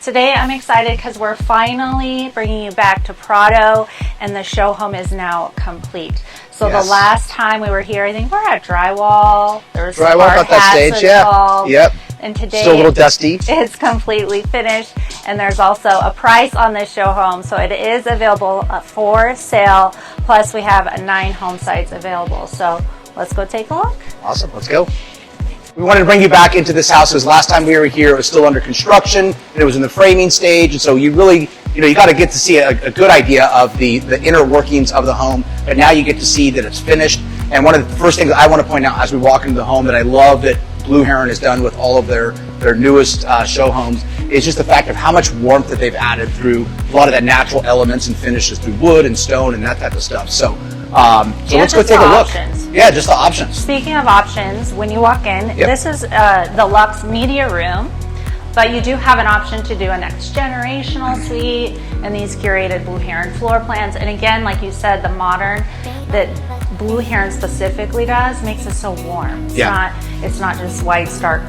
Today I'm excited because we're finally bringing you back to Prado, and the show home is now complete. So yes. The last time we were here, I think we were at drywall. There was drywall at that stage, involved. Yep. And today still a little dusty. It's completely finished, and there's also a price on this show home, so it is available for sale. Plus, we have 9 home sites available. So let's go take a look. Awesome. Let's go. We wanted to bring you back into this house because last time we were here, it was still under construction and it was in the framing stage. And so you really, you got to get to see a good idea of the inner workings of the home. But now you get to see that it's finished. And one of the first things I want to point out as we walk into the home that I love that Blue Heron has done with all of their newest show homes is just the fact of how much warmth that they've added through a lot of the natural elements and finishes through wood and stone and that type of stuff. So let's go take a look. Yeah, just the options. Speaking of options, when you walk in, this is the Luxe Media Room, but you do have an option to do a next generational suite and these curated Blue Heron floor plans. And again, like you said, the modern that Blue Heron specifically does makes it so warm. It's not just white, stark,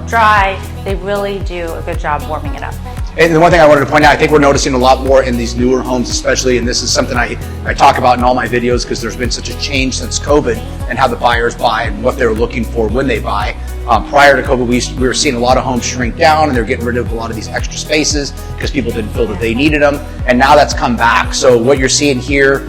dry. They really do a good job warming it up. And the one thing I wanted to point out, I think we're noticing a lot more in these newer homes especially, and this is something I talk about in all my videos because there's been such a change since COVID and how the buyers buy and what they're looking for when they buy. Prior to COVID, we were seeing a lot of homes shrink down and they're getting rid of a lot of these extra spaces because people didn't feel that they needed them, and now that's come back. So what you're seeing here,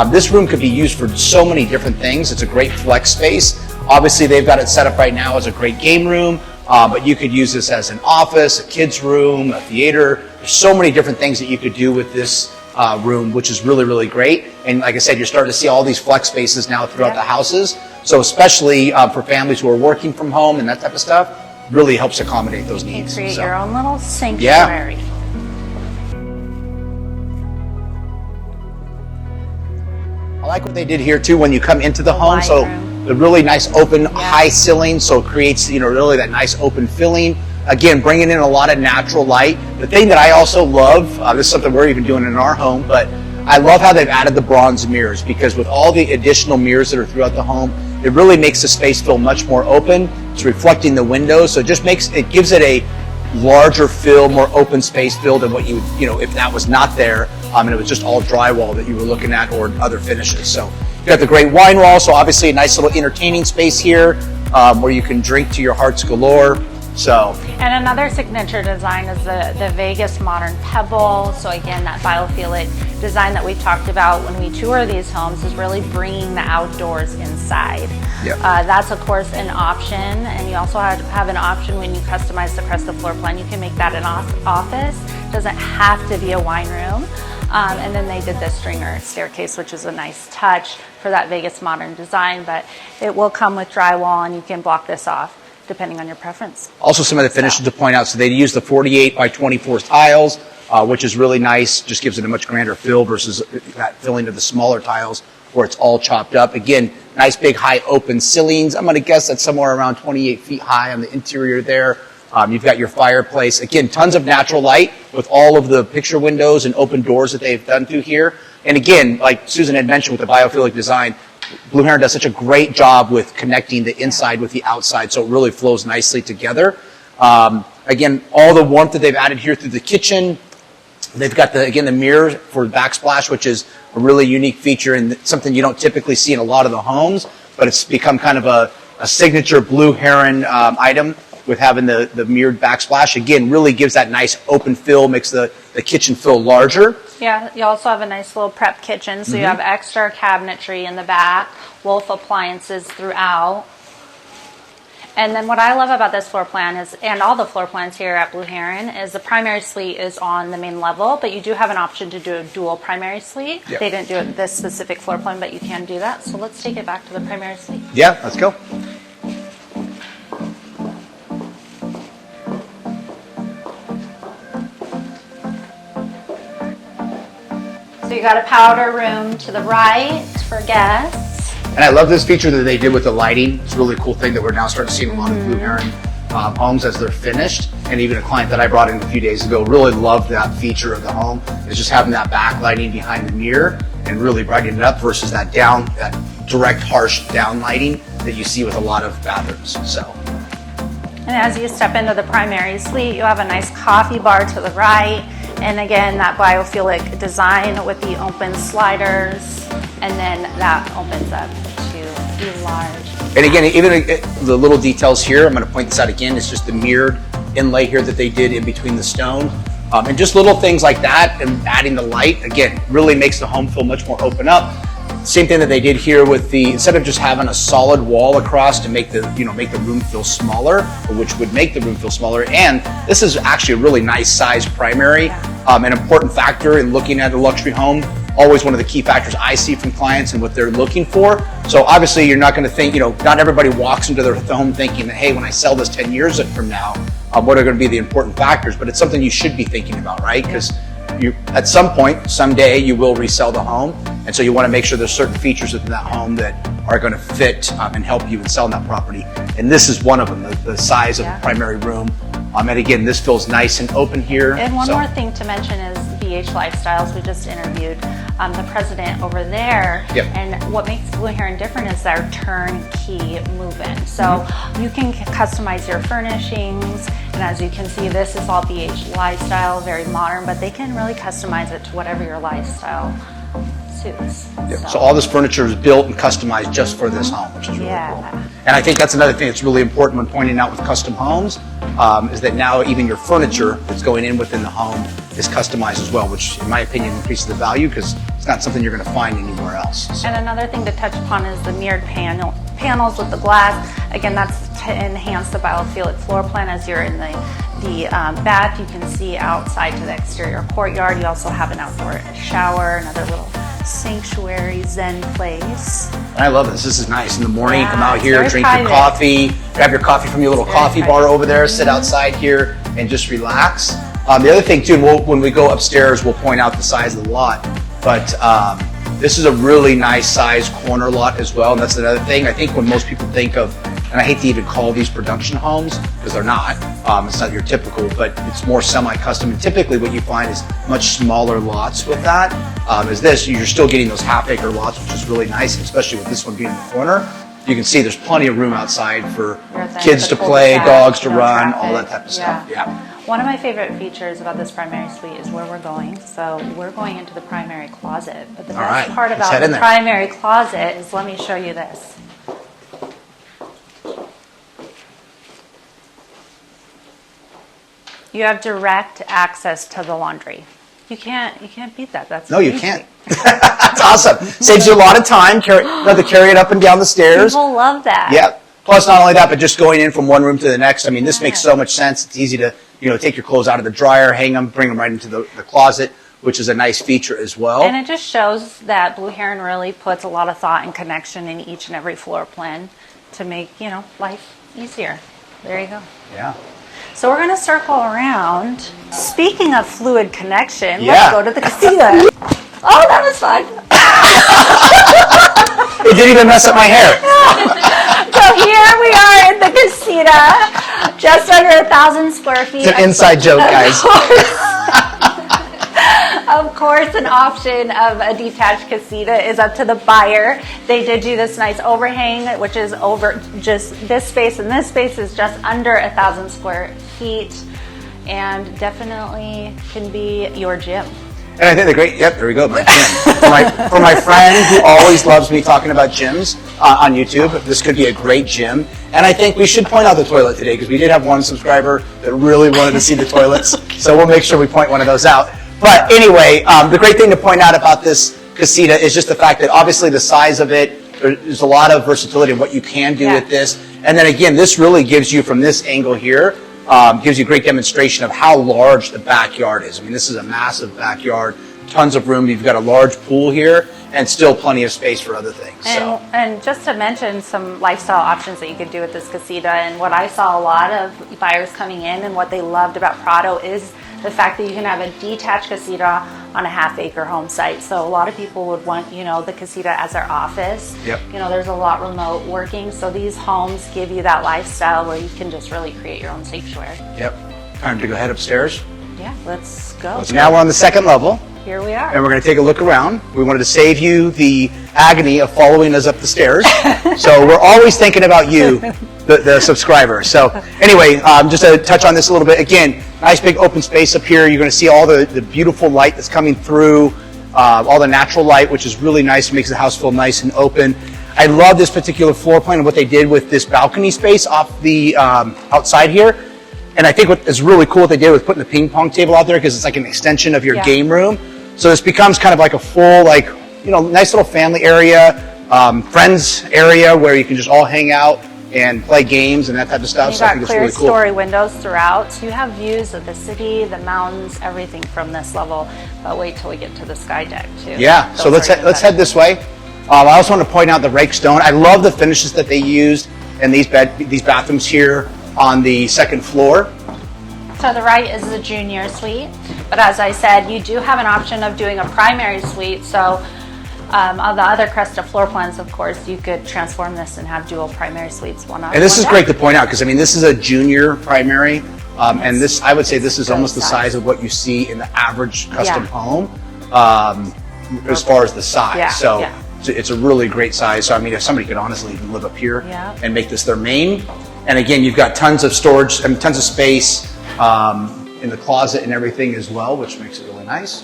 this room could be used for so many different things. It's a great flex space. Obviously, they've got it set up right now as a great game room. But you could use this as an office, a kid's room, a theater. There's so many different things that you could do with this room, which is really, really great. And like I said, you're starting to see all these flex spaces now throughout the houses. So especially for families who are working from home and that type of stuff, really helps accommodate those needs. You create your own little sanctuary. Yeah. I like what they did here too when you come into the home. So the really nice open high ceiling, so it creates really that nice open filling. Again, bringing in a lot of natural light. The thing that I also love, this is something we're even doing in our home, but I love how they've added the bronze mirrors, because with all the additional mirrors that are throughout the home, it really makes the space feel much more open. It's reflecting the windows, so it gives it a larger feel, more open space feel than what you would, if that was not there and it was just all drywall that you were looking at or other finishes. So you got the great wine wall, so obviously a nice little entertaining space here where you can drink to your heart's galore. And another signature design is the Vegas modern pebble. So again, that biophilic design that we talked about when we tour these homes is really bringing the outdoors inside. That's of course an option, and you also have an option when you customize the Cresta floor plan. You can make that an office. It doesn't have to be a wine room. And then they did the stringer staircase, which is a nice touch for that Vegas modern design, but it will come with drywall and you can block this off depending on your preference. Also, some of the finishes to point out, so they use the 48 by 24 tiles, which is really nice, just gives it a much grander feel versus that filling of the smaller tiles where it's all chopped up. Again, nice big high open ceilings. I'm gonna guess that's somewhere around 28 feet high on the interior there. You've got your fireplace. Again, tons of natural light with all of the picture windows and open doors that they've done through here. And again, like Susan had mentioned with the biophilic design, Blue Heron does such a great job with connecting the inside with the outside, so it really flows nicely together. Again, all the warmth that they've added here through the kitchen. They've got the mirror for backsplash, which is a really unique feature and something you don't typically see in a lot of the homes, but it's become kind of a signature Blue Heron item with having the mirrored backsplash. Again, really gives that nice open feel, makes the kitchen feel larger. Yeah, you also have a nice little prep kitchen, so you have extra cabinetry in the back, Wolf appliances throughout. And then what I love about this floor plan is, and all the floor plans here at Blue Heron, is the primary suite is on the main level, but you do have an option to do a dual primary suite. They didn't do it this specific floor plan, but you can do that. So let's take it back to the primary suite. Yeah, let's go. So you got a powder room to the right for guests. And I love this feature that they did with the lighting. It's a really cool thing that we're now starting to see in a lot of Blue Heron homes as they're finished. And even a client that I brought in a few days ago really loved that feature of the home. Is just having that backlighting behind the mirror and really brightening it up versus that direct harsh down lighting that you see with a lot of bathrooms. So And as you step into the primary suite, you have a nice coffee bar to the right. And again, that biophilic design with the open sliders. And then that opens up to the large. And again, even the little details here, I'm going to point this out again, it's just the mirrored inlay here that they did in between the stone. And just little things like that and adding the light, again, really makes the home feel much more open up. Same thing that they did here with the, instead of just having a solid wall across to make the, make the room feel smaller, or which would make the room feel smaller. And this is actually a really nice size primary, an important factor in looking at a luxury home. Always one of the key factors I see from clients and what they're looking for. So obviously you're not going to think, not everybody walks into their home thinking that, hey, when I sell this 10 years from now, what are going to be the important factors? But it's something you should be thinking about, right? Because at some point, someday, you will resell the home. And so you want to make sure there's certain features within that home that are going to fit and help you in selling that property. And this is one of them, the size of the primary room. And again, this feels nice and open here. And one more thing to mention is BH Lifestyles. We just interviewed the president over there. And what makes Blue Heron different is our turnkey move-in. So you can customize your furnishings. And as you can see, this is all BH Lifestyle, very modern, but they can really customize it to whatever your lifestyle suits. So all this furniture is built and customized just for this home, which is really cool. And I think that's another thing that's really important when pointing out with custom homes, is that now even your furniture that's going in within the home is customized as well, which in my opinion increases the value because it's not something you're going to find anywhere else. So. And another thing to touch upon is the mirrored panels with the glass. Again, that's to enhance the biophilic floor plan. As you're in the bath, you can see outside to the exterior courtyard. You also have an outdoor shower, another little sanctuary zen place. And I love this. This is nice. In the morning, come out here, drink your coffee, grab your coffee from your little coffee bar over there, sit outside here and just relax. The other thing too, when we go upstairs, we'll point out the size of the lot, but this is a really nice size corner lot as well. And that's another thing. I think when most people think of, and I hate to even call these production homes because they're not, it's not your typical, but it's more semi-custom. And typically what you find is much smaller lots with that. Is this, you're still getting those half-acre lots, which is really nice, especially with this one being in the corner. You can see there's plenty of room outside for kids to play, dogs to run, all that type of stuff. One of my favorite features about this primary suite is where we're going. So we're going into the primary closet. But the best part about the primary closet is, let me show you this. You have direct access to the laundry. You can't beat that. That's no, you can't. That's awesome. Saves you a lot of time. Carry it up and down the stairs. People love that. Yeah. Plus, not only that, but just going in from one room to the next. I mean, this makes so much sense. It's easy to, take your clothes out of the dryer, hang them, bring them right into the closet, which is a nice feature as well. And it just shows that Blue Heron really puts a lot of thought and connection in each and every floor plan to make, life easier. There you go. Yeah. So we're going to circle around. Speaking of fluid connection, let's go to the casita. Oh, that was fun. It didn't even mess up my hair. So here we are in the casita, just under 1,000 square feet. It's an inside joke, guys. Of course, an option of a detached casita is up to the buyer. They did do this nice overhang, which is over just this space, and this space is just under 1,000 square feet, and definitely can be your gym. And I think there we go, my gym. For my friend who always loves me talking about gyms on YouTube, this could be a great gym. And I think we should point out the toilet today because we did have one subscriber that really wanted to see the toilets. So we'll make sure we point one of those out. But anyway, the great thing to point out about this casita is just the fact that obviously the size of it, there's a lot of versatility in what you can do with this. And then again, this really gives you, from this angle here, gives you a great demonstration of how large the backyard is. I mean, this is a massive backyard, tons of room. You've got a large pool here and still plenty of space for other things. And just to mention some lifestyle options that you could do with this casita, and what I saw a lot of buyers coming in and what they loved about Prado is the fact that you can have a detached casita on a half-acre home site. So a lot of people would want, the casita as their office. Yep. There's a lot remote working. So these homes give you that lifestyle where you can just really create your own sanctuary. Yep. Time to go head upstairs. Yeah, let's go. So now we're on the second level. here we are. And we're going to take a look around. We wanted to save you the agony of following us up the stairs. So we're always thinking about you, the subscriber. So anyway, just to touch on this a little bit. Again, nice big open space up here. You're going to see all the beautiful light that's coming through, all the natural light, which is really nice. It makes the house feel nice and open. I love this particular floor plan and what they did with this balcony space off the outside here. And I think what is really cool what they did was putting the ping pong table out there because it's like an extension of your game room. So this becomes kind of like a full, like, you know, nice little family area, friends area where you can just all hang out and play games and that type of stuff. You so I got think it's clear really cool. story windows throughout. So you have views of the city, the mountains, everything from this level. But wait till we get to the sky deck too. Yeah. So let's head this way. I also want to point out the rake stone. I love the finishes that they used in these bathrooms here on the second floor. To the right is the junior suite, but as I said, you do have an option of doing a primary suite. So on the other Cresta floor plans, of course, you could transform this and have dual primary suites. And this is great to point out because I mean this is a junior primary, and this I would say this is almost the size of what you see in the average custom home, as far as the size. So it's a really great size. So I mean, if somebody could honestly even live up here and make this their main. And again, you've got tons of storage and tons of space in the closet and everything as well, which makes it really nice.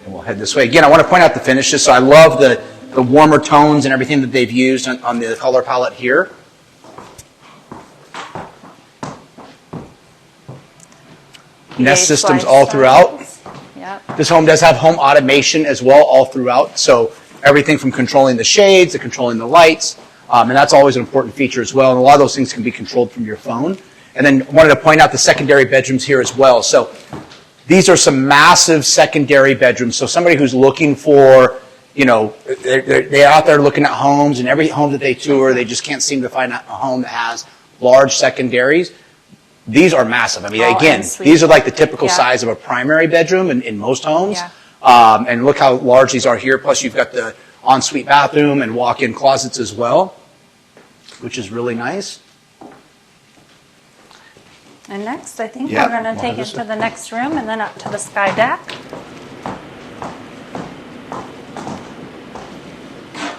And we'll head this way. Again, I want to point out the finishes. So I love the warmer tones and everything that they've used on the color palette here. Nest systems all throughout. Yep. This home does have home automation as well all throughout. So everything from controlling the shades to controlling the lights. And that's always an important feature as well. And a lot of those things can be controlled from your phone. And then wanted to point out the secondary bedrooms here as well. So these are some massive secondary bedrooms. So somebody who's looking for, you know, they're out there looking at homes, and every home that they tour, they just can't seem to find a home that has large secondaries. These are massive. I mean, again, these are like the typical size of a primary bedroom in most homes. And look how large these are here. Plus you've got the ensuite bathroom and walk-in closets as well, which is really nice. And next, I think we're going to take it to the next room and then up to the sky deck.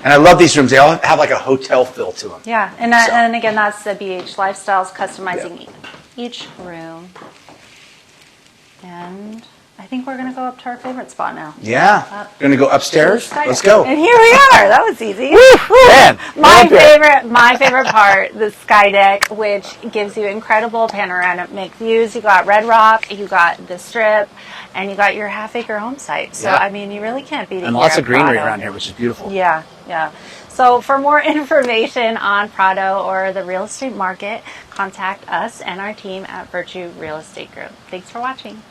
And I love these rooms. They all have like a hotel feel to them. Yeah, and again, that's the BH Lifestyles, customizing each room. And I think we're going to go up to our favorite spot now. Yeah. Going to go upstairs? Let's go. And here we are. That was easy. Man, my favorite part, the sky deck, which gives you incredible panoramic views. You got Red Rock, you got the Strip, and you got your half-acre home site. So, I mean, you really can't beat it. And lots of greenery around here, which is beautiful. Yeah, yeah. So for more information on Prado or the real estate market, contact us and our team at Virtue Real Estate Group. Thanks for watching.